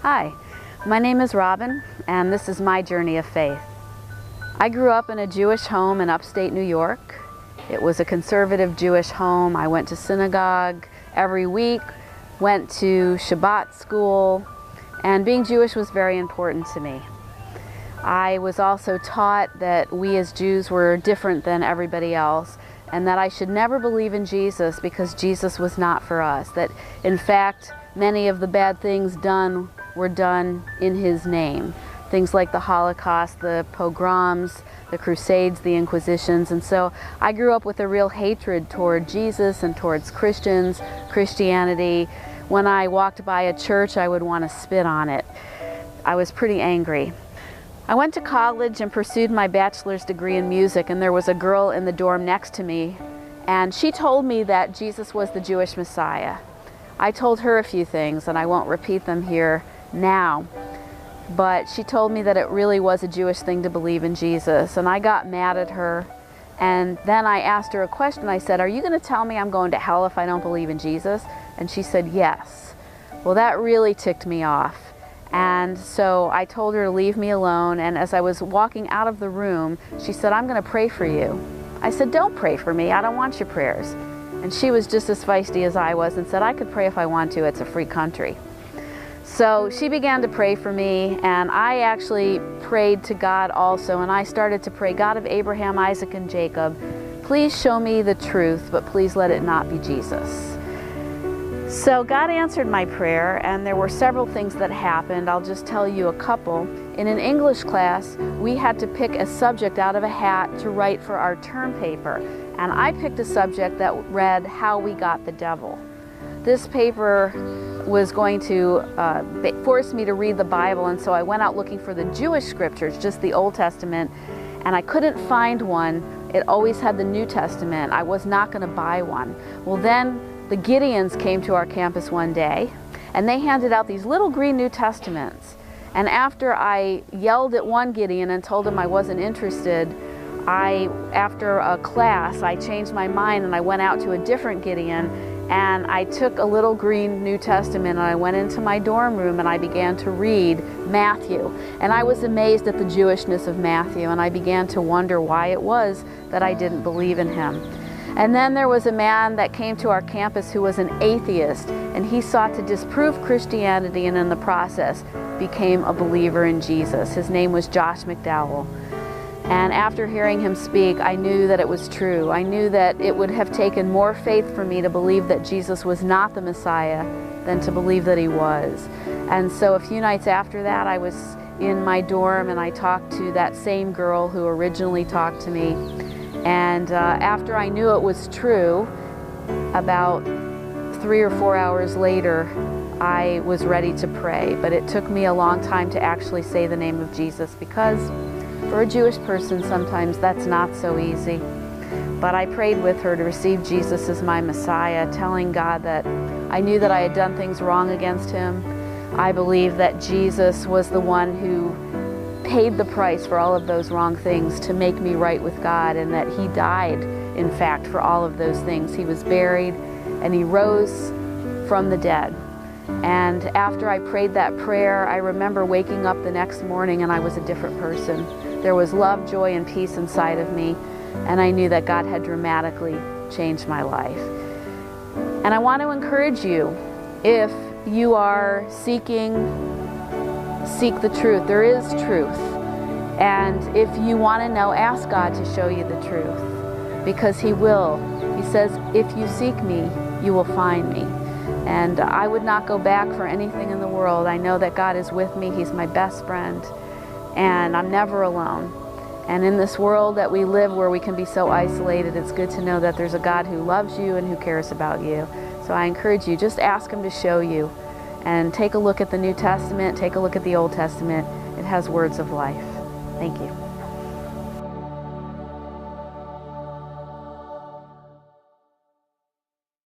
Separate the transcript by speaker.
Speaker 1: Hi, my name is Robin, and this is my journey of faith. I grew up in a Jewish home in upstate New York. It was a conservative Jewish home. I went to synagogue every week, went to Shabbat school, and being Jewish was very important to me. I was also taught that we as Jews were different than everybody else, and that I should never believe in Jesus because Jesus was not for us. That, in fact, many of the bad things done were done in His name. Things like the Holocaust, the pogroms, the Crusades, the Inquisitions. And so I grew up with a real hatred toward Jesus and towards Christians, Christianity. When I walked by a church, I would want to spit on it. I was pretty angry. I went to college and pursued my bachelor's degree in music, and there was a girl in the dorm next to me, and she told me that Jesus was the Jewish Messiah. I told her a few things, and I won't repeat them here now, but she told me that it really was a Jewish thing to believe in Jesus, and I got mad at her. And then I asked her a question. I said, "Are you going to tell me I'm going to hell if I don't believe in Jesus?" And she said, "Yes." Well, that really ticked me off. And so I told her to leave me alone, and as I was walking out of the room, she said, "I'm going to pray for you." I said, "Don't pray for me. I don't want your prayers." And she was just as feisty as I was and said, "I could pray if I want to. It's a free country." So she began to pray for me, and I actually prayed to God also, and I started to pray, "God of Abraham, Isaac, and Jacob, please show me the truth, but please let it not be Jesus." So God answered my prayer, and there were several things that happened. I'll just tell you a couple. In an English class, we had to pick a subject out of a hat to write for our term paper, and I picked a subject that read, "How We Got the Devil." This paper was going to force me to read the Bible, and so I went out looking for the Jewish scriptures, just the Old Testament, and I couldn't find one. It always had the New Testament. I was not going to buy one. Well, then the Gideons came to our campus one day, and they handed out these little green New Testaments. And after I yelled at one Gideon and told him I wasn't interested, after a class, I changed my mind and I went out to a different Gideon, and I took a little green New Testament and I went into my dorm room and I began to read Matthew. And I was amazed at the Jewishness of Matthew, and I began to wonder why it was that I didn't believe in him. And then there was a man that came to our campus who was an atheist, and he sought to disprove Christianity, and in the process became a believer in Jesus. His name was Josh McDowell. And after hearing him speak, I knew that it was true. I knew that it would have taken more faith for me to believe that Jesus was not the Messiah than to believe that he was. And so a few nights after that, I was in my dorm and I talked to that same girl who originally talked to me. And after I knew it was true, about 3 or 4 hours later, I was ready to pray. But it took me a long time to actually say the name of Jesus, because for a Jewish person, sometimes that's not so easy. But I prayed with her to receive Jesus as my Messiah, telling God that I knew that I had done things wrong against him. I believed that Jesus was the one who paid the price for all of those wrong things to make me right with God, and that he died, in fact, for all of those things. He was buried and he rose from the dead. And after I prayed that prayer, I remember waking up the next morning and I was a different person. There was love, joy, and peace inside of me, and I knew that God had dramatically changed my life. And I want to encourage you, if you are seek the truth. There is truth. And if you want to know, ask God to show you the truth, because he will. He says, "If you seek me, you will find me." And I would not go back for anything in the world. I know that God is with me. He's my best friend, and I'm never alone. And in this world that we live, where we can be so isolated, it's good to know that there's a God who loves you and who cares about you. So I encourage you, just ask him to show you. And take a look at the New Testament, take a look at the Old Testament. It has words of life. Thank you.